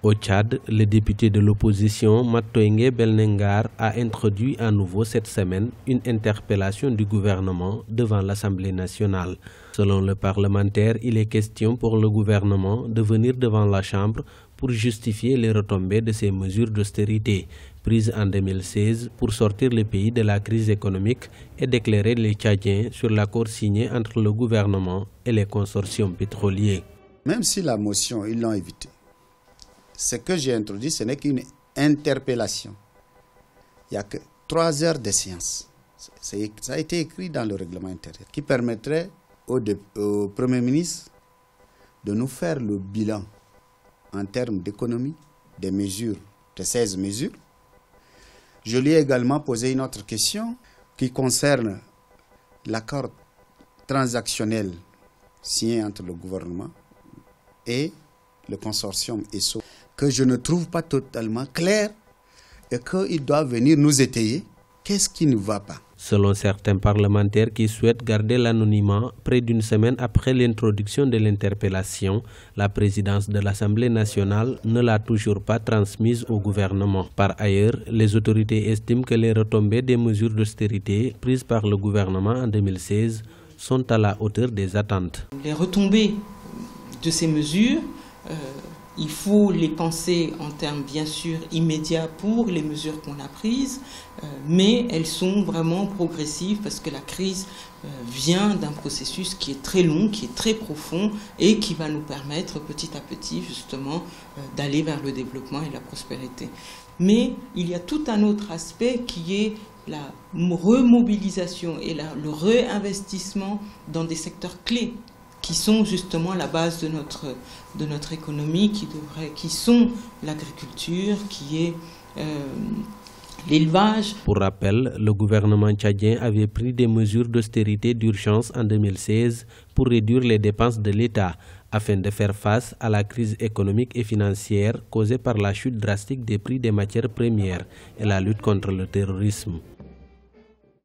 Au Tchad, le député de l'opposition Matoyengue Belnengar a introduit à nouveau cette semaine une interpellation du gouvernement devant l'Assemblée nationale. Selon le parlementaire, il est question pour le gouvernement de venir devant la Chambre pour justifier les retombées de ces mesures d'austérité prises en 2016 pour sortir le pays de la crise économique et d'éclairer les Tchadiens sur l'accord signé entre le gouvernement et les consortiums pétroliers. Même si la motion, ils l'ont évité. Ce que j'ai introduit, ce n'est qu'une interpellation. Il n'y a que 3 heures de séance. Ça a été écrit dans le règlement intérieur qui permettrait au Premier ministre de nous faire le bilan en termes d'économie, des mesures, de 16 mesures. Je lui ai également posé une autre question qui concerne l'accord transactionnel signé entre le gouvernement et le consortium ESSO, que je ne trouve pas totalement clair et qu'il doit venir nous étayer. Qu'est-ce qui ne va pas? Selon certains parlementaires qui souhaitent garder l'anonymat, près d'une semaine après l'introduction de l'interpellation, la présidence de l'Assemblée nationale ne l'a toujours pas transmise au gouvernement. Par ailleurs, les autorités estiment que les retombées des mesures d'austérité prises par le gouvernement en 2016 sont à la hauteur des attentes. Les retombées de ces mesures, il faut les penser en termes bien sûr immédiats pour les mesures qu'on a prises, mais elles sont vraiment progressives parce que la crise vient d'un processus qui est très long, qui est très profond et qui va nous permettre petit à petit justement d'aller vers le développement et la prospérité. Mais il y a tout un autre aspect qui est la remobilisation et le réinvestissement dans des secteurs clés qui sont justement la base de notre économie, qui sont l'agriculture, qui est l'élevage. Pour rappel, le gouvernement tchadien avait pris des mesures d'austérité d'urgence en 2016 pour réduire les dépenses de l'État afin de faire face à la crise économique et financière causée par la chute drastique des prix des matières premières et la lutte contre le terrorisme.